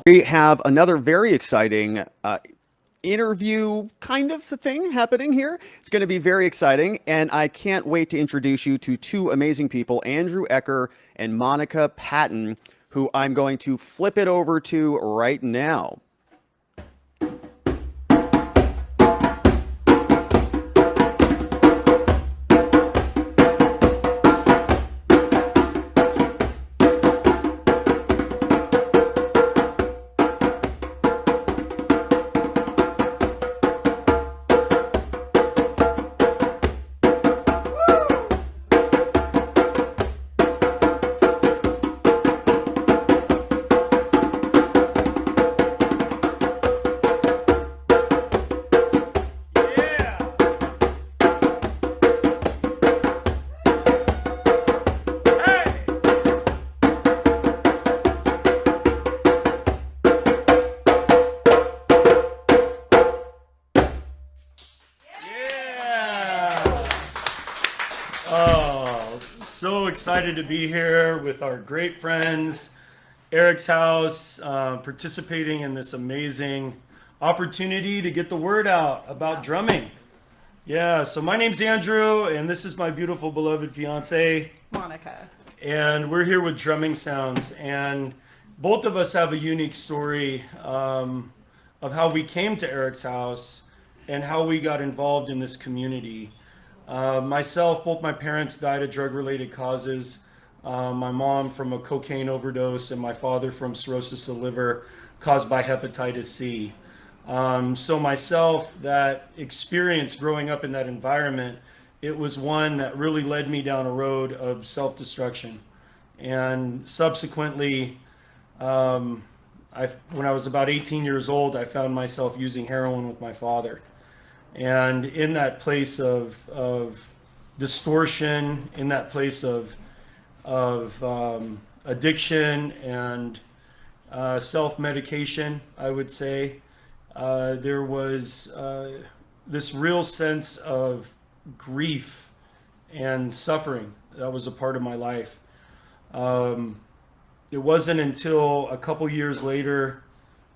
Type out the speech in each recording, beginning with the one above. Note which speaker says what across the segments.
Speaker 1: We have another very exciting interview kind of thing happening here. It's going to be very exciting, and I can't wait to introduce you to two amazing people, Andrew Ecker and Monica Patton, who I'm going to flip it over to right now.
Speaker 2: So excited to be here with our great friends, Eric's house, participating in this amazing opportunity to get the word out about drumming. Yeah, so my name's Andrew, and this is my beautiful, beloved fiance,
Speaker 3: Monica.
Speaker 2: And we're here with Drumming Sounds. And both of us have a unique story of how we came to Eric's house and how we got involved in this community. Myself, both my parents died of drug-related causes. My mom from a cocaine overdose and my father from cirrhosis of liver caused by hepatitis C. So myself, that experience growing up in that environment, it was one that really led me down a road of self-destruction. And subsequently, when I was about 18 years old, I found myself using heroin with my father. And in that place of distortion, in that place of addiction and self-medication, I would say, there was this real sense of grief and suffering that was a part of my life. It wasn't until a couple years later,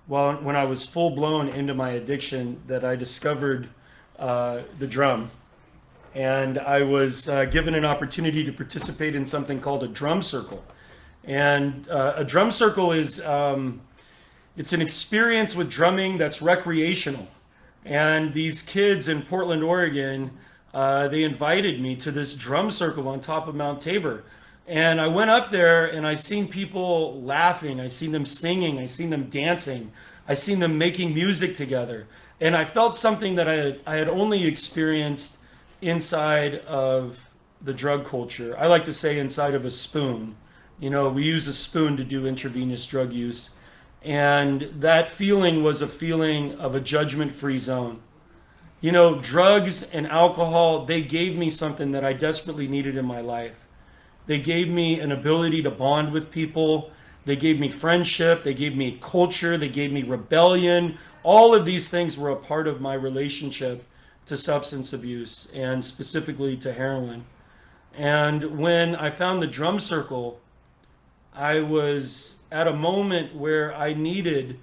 Speaker 2: when I was full-blown into my addiction, that I discovered the drum. And I was given an opportunity to participate in something called a drum circle. And a drum circle is it's an experience with drumming that's recreational. And these kids in Portland, Oregon, they invited me to this drum circle on top of Mount Tabor. And I went up there and I seen people laughing, I seen them singing, I seen them dancing, I seen them making music together. And I felt something that I had only experienced inside of the drug culture. I like to say inside of a spoon. You know, we use a spoon to do intravenous drug use. And that feeling was a feeling of a judgment-free zone. You know, drugs and alcohol, they gave me something that I desperately needed in my life. They gave me an ability to bond with people. They gave me friendship. They gave me culture. They gave me rebellion. All of these things were a part of my relationship to substance abuse, and specifically to heroin. And when I found the drum circle, I was at a moment where I needed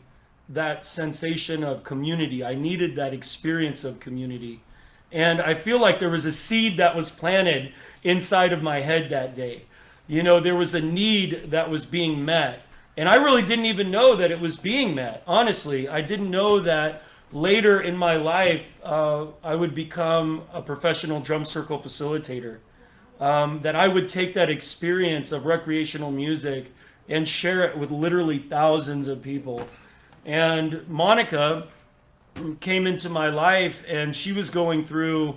Speaker 2: that sensation of community. I needed that experience of community. And I feel like there was a seed that was planted inside of my head that day. You know, there was a need that was being met. And I really didn't even know that it was being met. Honestly, I didn't know that later in my life, I would become a professional drum circle facilitator. That I would take that experience of recreational music and share it with literally thousands of people. And Monica came into my life, and she was going through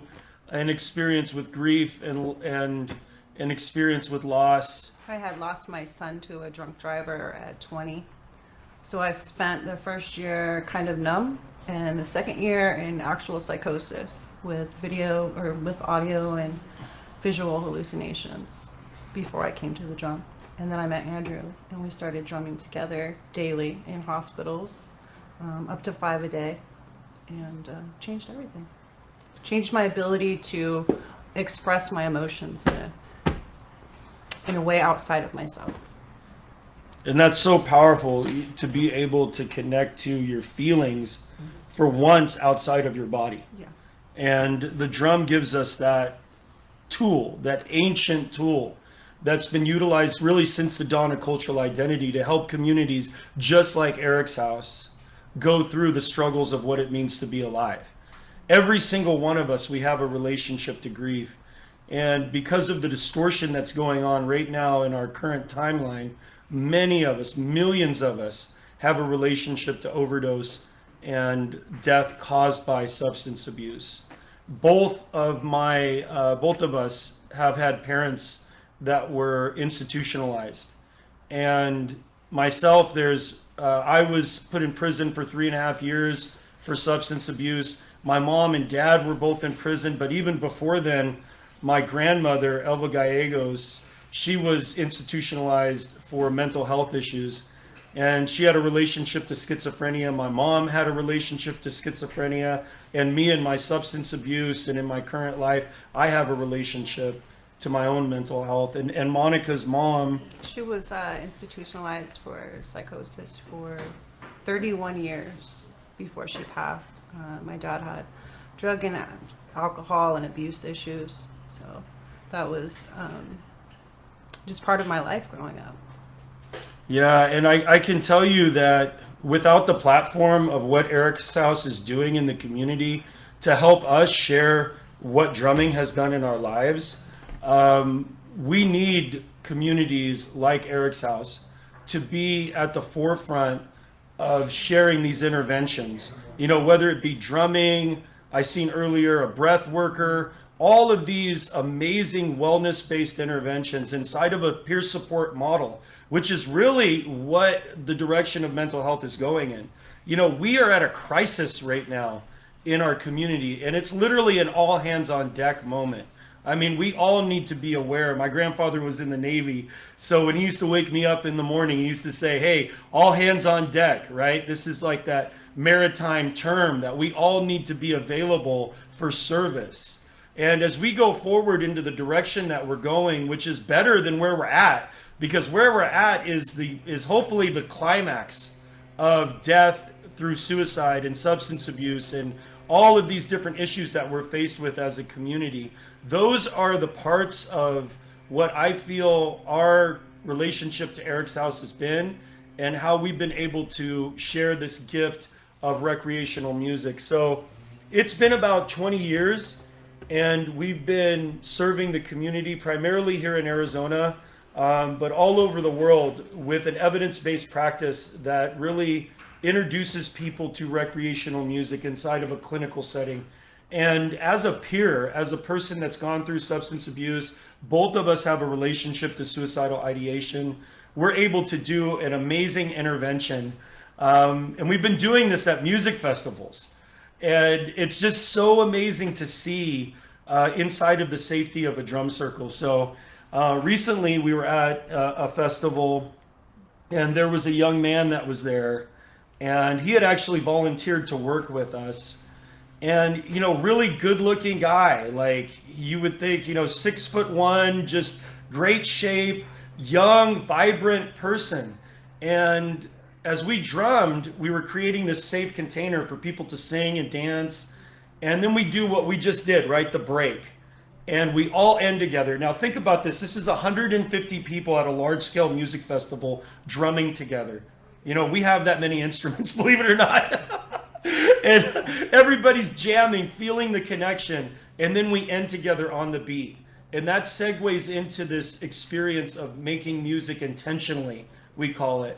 Speaker 2: an experience with grief and an experience with loss.
Speaker 3: I had lost my son to a drunk driver at 20. So I've spent the first year kind of numb, and the second year in actual psychosis with video or with audio and visual hallucinations before I came to the drum. And then I met Andrew, and we started drumming together daily in hospitals, up to 5 a day, and changed everything. Changed my ability to express my emotions in a way outside of myself.
Speaker 2: And that's so powerful to be able to connect to your feelings for once outside of your body.
Speaker 3: Yeah.
Speaker 2: And the drum gives us that tool, that ancient tool that's been utilized really since the dawn of cultural identity to help communities just like Eric's house go through the struggles of what it means to be alive. Every single one of us, we have a relationship to grief. And because of the distortion that's going on right now in our current timeline, many of us, millions of us, have a relationship to overdose and death caused by substance abuse. Both of us have had parents that were institutionalized, and myself, I was put in prison for 3.5 years for substance abuse. My mom and dad were both in prison, but even before then, my grandmother, Elva Gallegos, she was institutionalized for mental health issues. And she had a relationship to schizophrenia. My mom had a relationship to schizophrenia. And me and my substance abuse and in my current life, I have a relationship to my own mental health. And Monica's mom,
Speaker 3: She was institutionalized for psychosis for 31 years before she passed. My dad had drug and alcohol and abuse issues. So that was just part of my life growing up.
Speaker 2: yeah, and I can tell you that without the platform of what Eric's House is doing in the community to help us share what drumming has done in our lives, we need communities like Eric's House to be at the forefront of sharing these interventions. You know, whether it be drumming, I seen earlier a breath worker, all of these amazing wellness-based interventions inside of a peer support model, which is really what the direction of mental health is going in. You know, we are at a crisis right now in our community, and it's literally an all hands on deck moment. I mean, we all need to be aware. My grandfather was in the Navy, so when he used to wake me up in the morning, he used to say, hey, all hands on deck, right? This is like that maritime term that we all need to be available for service. And as we go forward into the direction that we're going, which is better than where we're at, because where we're at is hopefully the climax of death through suicide and substance abuse and all of these different issues that we're faced with as a community. Those are the parts of what I feel our relationship to Eric's House has been and how we've been able to share this gift of recreational music. So it's been about 20 years, and we've been serving the community primarily here in Arizona, but all over the world with an evidence-based practice that really introduces people to recreational music inside of a clinical setting. And as a peer, as a person that's gone through substance abuse, both of us have a relationship to suicidal ideation. We're able to do an amazing intervention. And we've been doing this at music festivals. And it's just so amazing to see inside of the safety of a drum circle. So recently we were at a festival, and there was a young man that was there, and he had actually volunteered to work with us. And, you know, really good looking guy, like you would think, you know, 6'1", just great shape, young, vibrant person. And as we drummed, we were creating this safe container for people to sing and dance. And then we do what we just did, right? The break. And we all end together. Now think about this. This is 150 people at a large scale music festival drumming together. You know, we have that many instruments, believe it or not. And everybody's jamming, feeling the connection. And then we end together on the beat. And that segues into this experience of making music intentionally, we call it.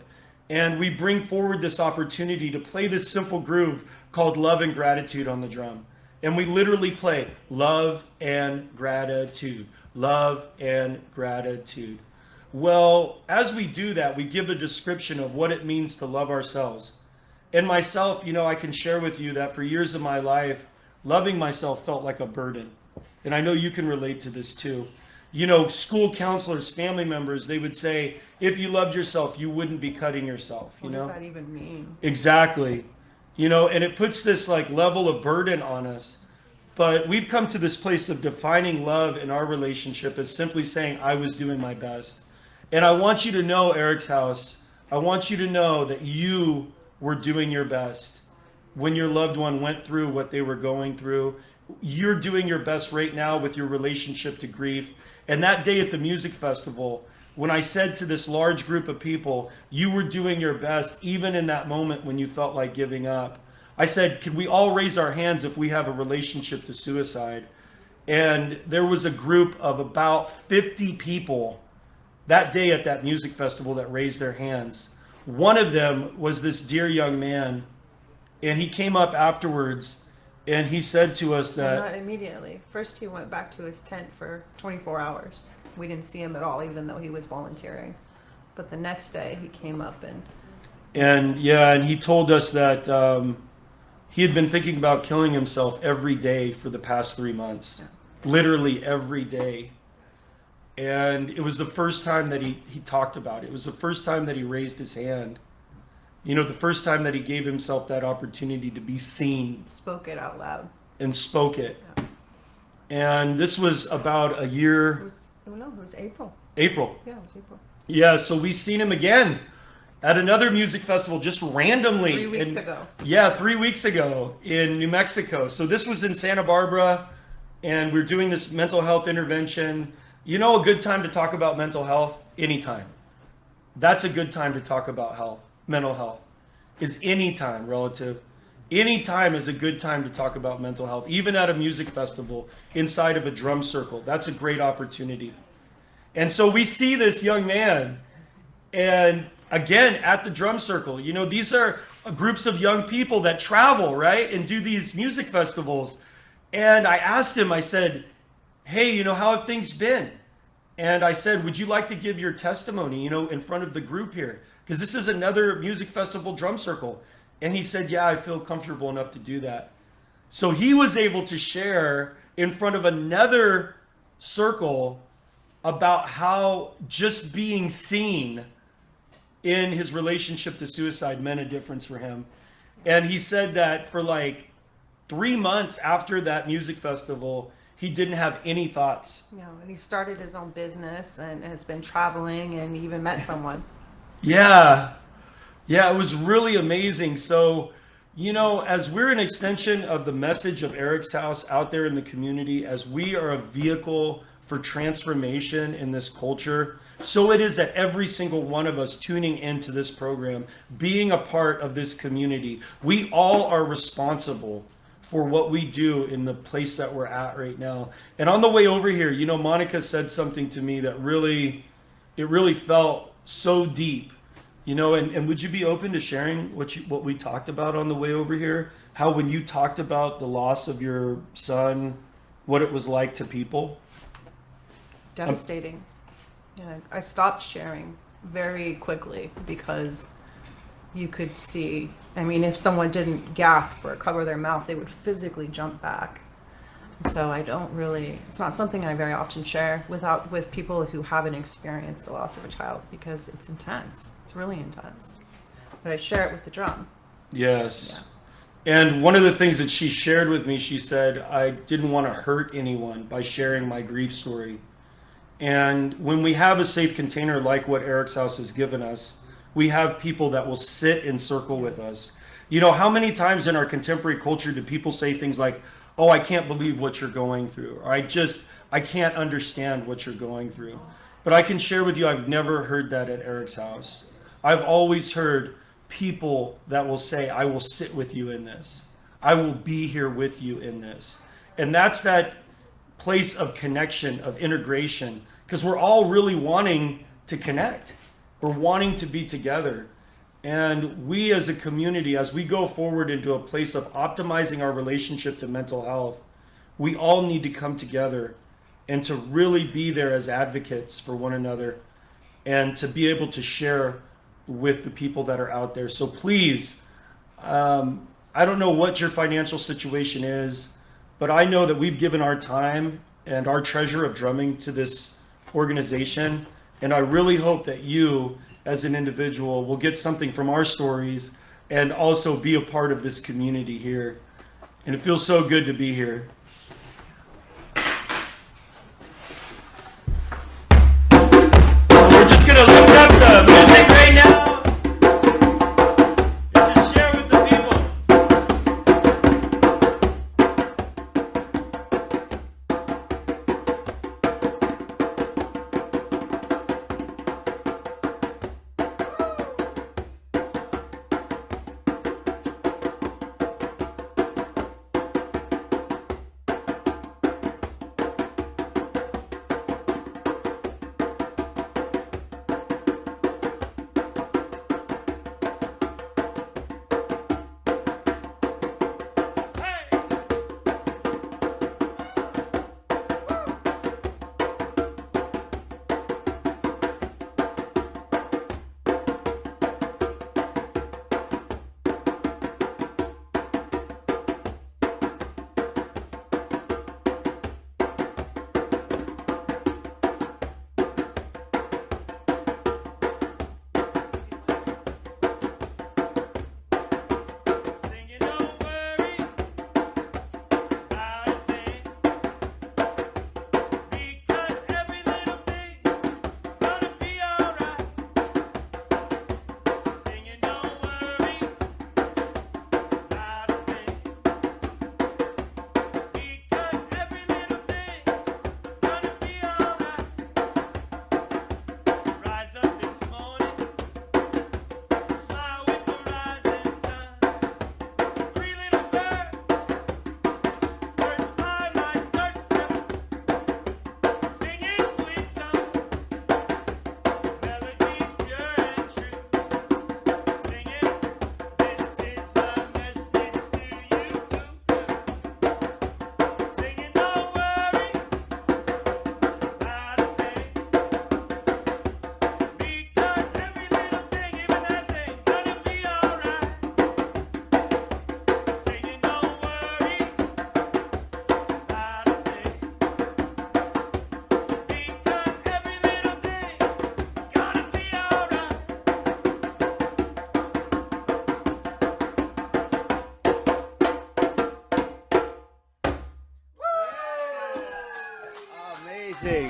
Speaker 2: And we bring forward this opportunity to play this simple groove called Love and Gratitude on the drum. And we literally play love and gratitude, love and gratitude. Well, as we do that, we give a description of what it means to love ourselves. And myself, you know, I can share with you that for years of my life, loving myself felt like a burden. And I know you can relate to this too. You know, school counselors, family members, they would say, if you loved yourself, you wouldn't be cutting yourself.
Speaker 3: What does that even mean?
Speaker 2: Exactly. You know, and it puts this like level of burden on us. But we've come to this place of defining love in our relationship as simply saying, I was doing my best. And I want you to know, Eric's House, I want you to know that you were doing your best when your loved one went through what they were going through. You're doing your best right now with your relationship to grief. And that day at the music festival, when I said to this large group of people, you were doing your best, even in that moment when you felt like giving up, I said, could we all raise our hands if we have a relationship to suicide? And there was a group of about 50 people that day at that music festival that raised their hands. One of them was this dear young man, and he came up afterwards and he said to us that...
Speaker 3: Not immediately. First he went back to his tent for 24 hours. We didn't see him at all, even though he was volunteering. But the next day he came up and
Speaker 2: he told us that he had been thinking about killing himself every day for the past 3 months. Yeah. Literally every day. And it was the first time that he talked about it. It was the first time that he raised his hand. You know, the first time that he gave himself that opportunity to be seen.
Speaker 3: Spoke it out loud.
Speaker 2: And spoke it. Yeah. And this was about a year.
Speaker 3: It was April.
Speaker 2: April.
Speaker 3: Yeah, it was April.
Speaker 2: Yeah, so we seen him again at another music festival just randomly.
Speaker 3: 3 weeks ago.
Speaker 2: Yeah, 3 weeks ago in New Mexico. So this was in Santa Barbara, and we're doing this mental health intervention. You know, a good time to talk about mental health? Anytime. That's a good time to talk about health. Mental health is any time, relative. Any time is a good time to talk about mental health. Even at a music festival, inside of a drum circle, that's a great opportunity. And so we see this young man, and again, at the drum circle, you know, these are groups of young people that travel, right, and do these music festivals. And I asked him, I said, hey, you know, how have things been? And I said, would you like to give your testimony, you know, in front of the group here? Because this is another music festival drum circle. And he said, yeah, I feel comfortable enough to do that. So he was able to share in front of another circle about how just being seen in his relationship to suicide meant a difference for him. And he said that for like 3 months after that music festival, he didn't have any thoughts.
Speaker 3: No, and he started his own business and has been traveling and even met someone.
Speaker 2: Yeah, it was really amazing. So, you know, as we're an extension of the message of Eric's House out there in the community, as we are a vehicle for transformation in this culture, so it is that every single one of us tuning into this program, being a part of this community, we all are responsible for what we do in the place that we're at right now. And on the way over here, you know, Monica said something to me that really felt so deep, you know, and would you be open to sharing what we talked about on the way over here? How when you talked about the loss of your son, what it was like to people?
Speaker 3: Devastating. Yeah, I stopped sharing very quickly because you could see, I mean, if someone didn't gasp or cover their mouth, they would physically jump back. So it's not something I very often share with people who haven't experienced the loss of a child, because it's intense. It's really intense. But I share it with the drum.
Speaker 2: Yes. Yeah. And one of the things that she shared with me, she said, I didn't want to hurt anyone by sharing my grief story. And when we have a safe container like what Eric's House has given us, we have people that will sit in circle with us. You know, how many times in our contemporary culture do people say things like, oh, I can't believe what you're going through, or I can't understand what you're going through. But I can share with you, I've never heard that at Eric's House. I've always heard people that will say, I will sit with you in this. I will be here with you in this. And that's that place of connection, of integration, because we're all really wanting to connect. We're wanting to be together. And we as a community, as we go forward into a place of optimizing our relationship to mental health, we all need to come together and to really be there as advocates for one another and to be able to share with the people that are out there. So please, I don't know what your financial situation is, but I know that we've given our time and our treasure of drumming to this organization. And I really hope that you, as an individual, will get something from our stories and also be a part of this community here. And it feels so good to be here. So we're just going to lift up the music right now.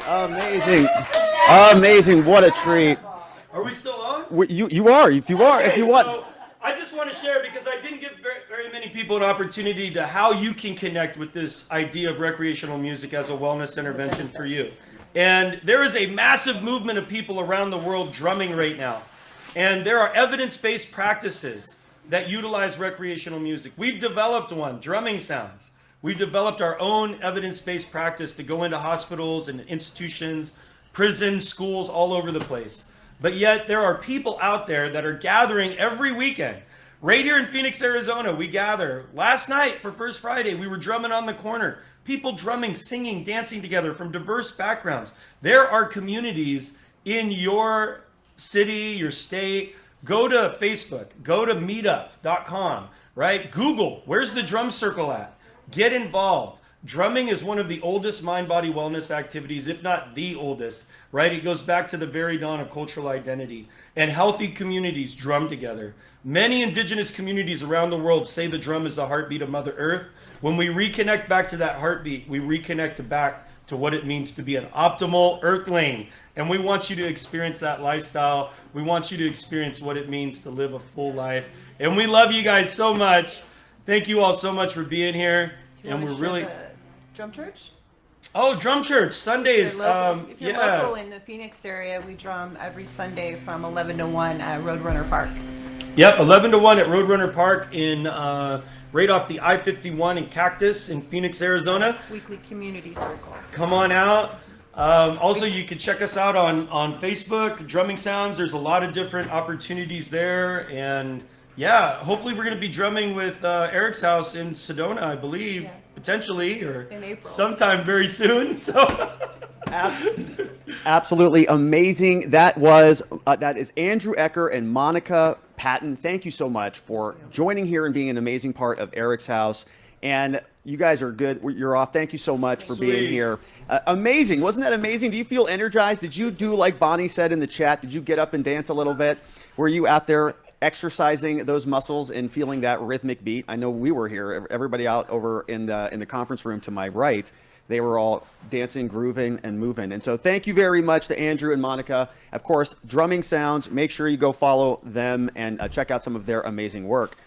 Speaker 1: Amazing. Amazing. What a treat.
Speaker 2: Are we still on?
Speaker 1: You are. If you are. If you want.
Speaker 2: So I just want to share, because I didn't give very many people an opportunity to how you can connect with this idea of recreational music as a wellness intervention for you. And there is a massive movement of people around the world drumming right now. And there are evidence-based practices that utilize recreational music. We've developed one, drumming sounds. We've developed our own evidence-based practice to go into hospitals and institutions, prisons, schools, all over the place. But yet there are people out there that are gathering every weekend. Right here in Phoenix, Arizona, we gather. Last night for First Friday, we were drumming on the corner. People drumming, singing, dancing together from diverse backgrounds. There are communities in your city, your state. Go to Facebook, go to meetup.com, right? Google, where's the drum circle at? Get involved. Drumming is one of the oldest mind-body wellness activities, if not the oldest, right? It goes back to the very dawn of cultural identity. And healthy communities drum together. Many indigenous communities around the world say the drum is the heartbeat of Mother Earth. When we reconnect back to that heartbeat, we reconnect back to what it means to be an optimal earthling. And we want you to experience that lifestyle. We want you to experience what it means to live a full life. And we love you guys so much. Thank you all so much for being here. And we're really...
Speaker 3: Drum Church?
Speaker 2: Oh, Drum Church, Sundays.
Speaker 3: If you're local in the Phoenix area, we drum every Sunday from 11 to 1 at Roadrunner Park.
Speaker 2: Yep, 11 to 1 at Roadrunner Park in right off the I-51 in Cactus in Phoenix, Arizona.
Speaker 3: Weekly community circle.
Speaker 2: Come on out. Also, you can check us out on Facebook, Drumming Sounds. There's a lot of different opportunities there. And yeah, hopefully we're going to be drumming with Eric's house in Sedona, I believe, potentially, or
Speaker 3: in April.
Speaker 2: Sometime very soon. So
Speaker 1: Absolutely amazing. That is Andrew Ecker and Monica Patton. Thank you so much for joining here and being an amazing part of Eric's house. And you guys are good. You're off. Thank you so much for being here. Amazing. Wasn't that amazing? Do you feel energized? Did you do like Bonnie said in the chat? Did you get up and dance a little bit? Were you out there exercising those muscles and feeling that rhythmic beat? I know we were here. Everybody out over in the conference room to my right, they were all dancing, grooving, and moving. And so thank you very much to Andrew and Monica. Of course, Drumming Sounds. Make sure you go follow them and check out some of their amazing work.